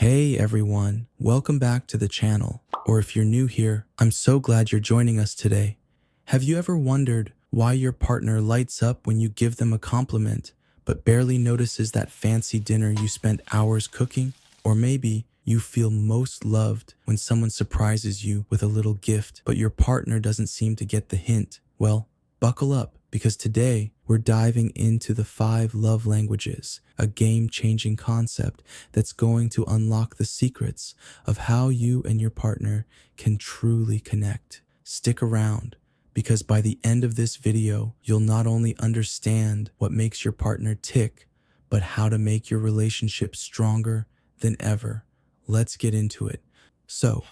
Hey everyone, welcome back to the channel. Or if you're new here, I'm so glad you're joining us today. Have you ever wondered why your partner lights up when you give them a compliment, but barely notices that fancy dinner you spent hours cooking? Or maybe you feel most loved when someone surprises you with a little gift, but your partner doesn't seem to get the hint. Well, buckle up, because today we're diving into the 5 love languages, a game-changing concept that's going to unlock the secrets of how you and your partner can truly connect. Stick around, because by the end of this video, you'll not only understand what makes your partner tick, but how to make your relationship stronger than ever. Let's get into it. So,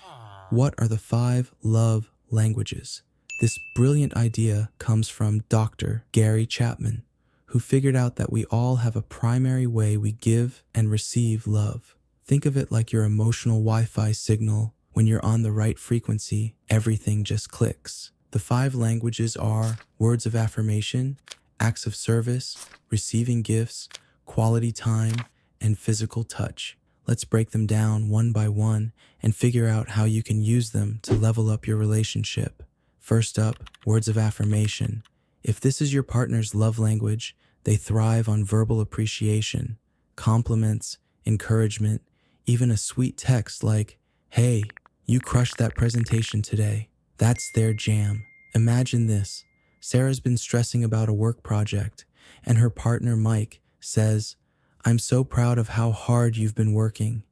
what are the 5 love languages? This brilliant idea comes from Dr. Gary Chapman, who figured out that we all have a primary way we give and receive love. Think of it like your emotional Wi-Fi signal. When you're on the right frequency, everything just clicks. The 5 languages are words of affirmation, acts of service, receiving gifts, quality time, and physical touch. Let's break them down one by one and figure out how you can use them to level up your relationship. First up, words of affirmation. If this is your partner's love language, they thrive on verbal appreciation, compliments, encouragement, even a sweet text like, "Hey, you crushed that presentation today." That's their jam. Imagine this. Sarah's been stressing about a work project, and her partner Mike says, "I'm so proud of how hard you've been working."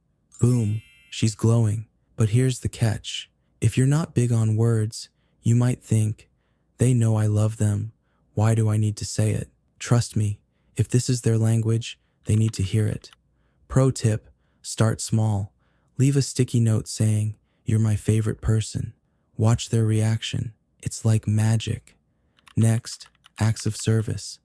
Boom, she's glowing. But here's the catch. If you're not big on words, you might think, "They know I love them. Why do I need to say it?" Trust me, if this is their language, they need to hear it. Pro tip, start small. Leave a sticky note saying, "You're my favorite person." Watch their reaction. It's like magic. Next, acts of service.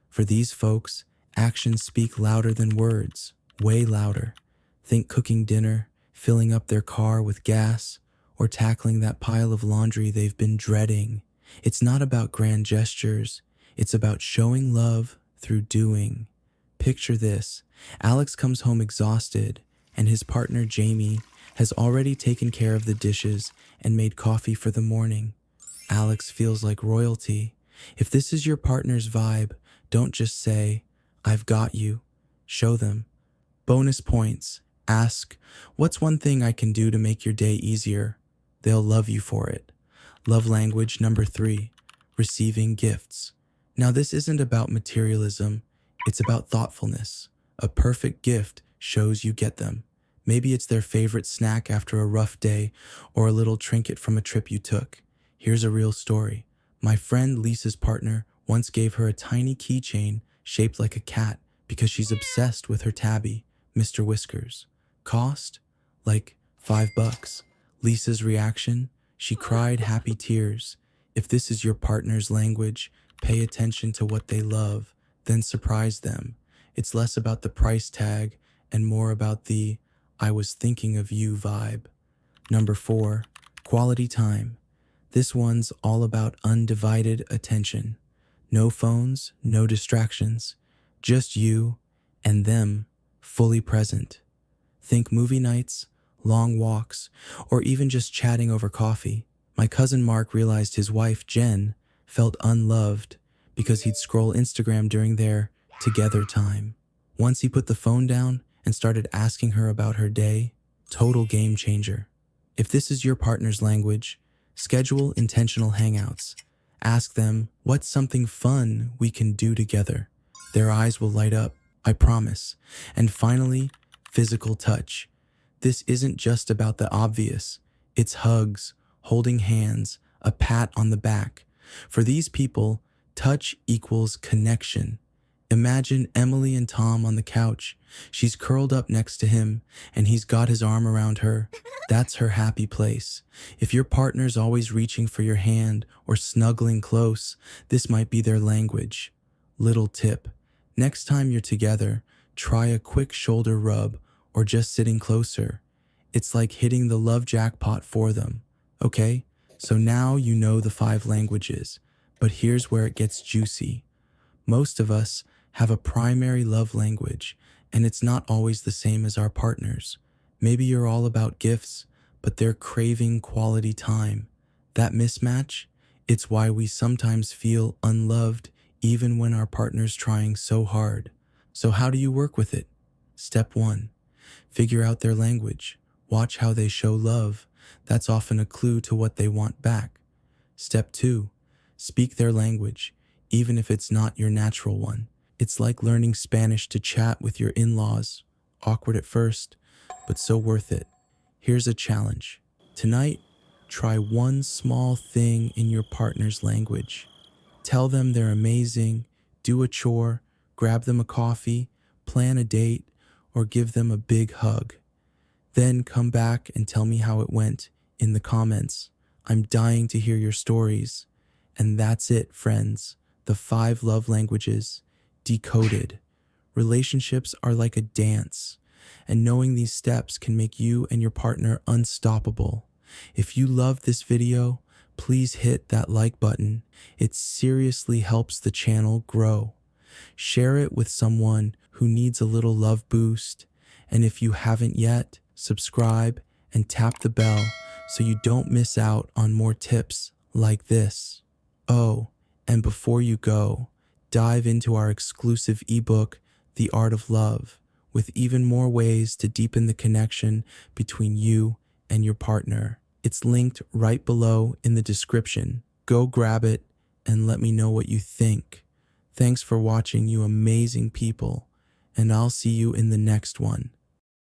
For these folks, actions speak louder than words, way louder. Think cooking dinner, filling up their car with gas, or tackling that pile of laundry they've been dreading. It's not about grand gestures. It's about showing love through doing. Picture this. Alex comes home exhausted, and his partner Jamie has already taken care of the dishes and made coffee for the morning. Alex feels like royalty. If this is your partner's vibe, don't just say, "I've got you." Show them. Bonus points. Ask, "What's one thing I can do to make your day easier?" They'll love you for it. Love language number 3, receiving gifts. Now, this isn't about materialism. It's about thoughtfulness. A perfect gift shows you get them. Maybe it's their favorite snack after a rough day, or a little trinket from a trip you took. Here's a real story. My friend Lisa's partner once gave her a tiny keychain shaped like a cat because she's obsessed with her tabby, Mr. Whiskers. Cost? Like $5. Lisa's reaction? She cried happy tears. If this is your partner's language, pay attention to what they love, then surprise them. It's less about the price tag and more about the "I was thinking of you" vibe. Number 4, quality time. This one's all about undivided attention. No phones, no distractions, just you and them, fully present. Think movie nights, long walks, or even just chatting over coffee. My cousin Mark realized his wife, Jen, felt unloved because he'd scroll Instagram during their together time. Once he put the phone down and started asking her about her day, total game changer. If this is your partner's language, schedule intentional hangouts. Ask them, "What's something fun we can do together?" Their eyes will light up, I promise. And finally, physical touch. This isn't just about the obvious. It's hugs, holding hands, a pat on the back. For these people, touch equals connection. Imagine Emily and Tom on the couch. She's curled up next to him, and he's got his arm around her. That's her happy place. If your partner's always reaching for your hand or snuggling close, this might be their language. Little tip. Next time you're together, try a quick shoulder rub or just sitting closer. It's like hitting the love jackpot for them. Okay, so now you know the 5 languages, but here's where it gets juicy. Most of us have a primary love language, and it's not always the same as our partners. Maybe you're all about gifts, but they're craving quality time. That mismatch, it's why we sometimes feel unloved even when our partner's trying so hard. So how do you work with it? Step 1. Figure out their language. Watch how they show love. That's often a clue to what they want back. Step 2. Speak their language, even if it's not your natural one. It's like learning Spanish to chat with your in-laws. Awkward at first, but so worth it. Here's a challenge. Tonight, try one small thing in your partner's language. Tell them they're amazing, do a chore, grab them a coffee, plan a date, or give them a big hug. Then come back and tell me how it went in the comments. I'm dying to hear your stories. And that's it, friends. The 5 love languages, decoded. Relationships are like a dance, and knowing these steps can make you and your partner unstoppable. If you loved this video, please hit that like button. It seriously helps the channel grow. Share it with someone who needs a little love boost. And if you haven't yet, subscribe and tap the bell so you don't miss out on more tips like this. Oh, and before you go, dive into our exclusive ebook, The Art of Love, with even more ways to deepen the connection between you and your partner. It's linked right below in the description. Go grab it and let me know what you think. Thanks for watching, you amazing people, and I'll see you in the next one.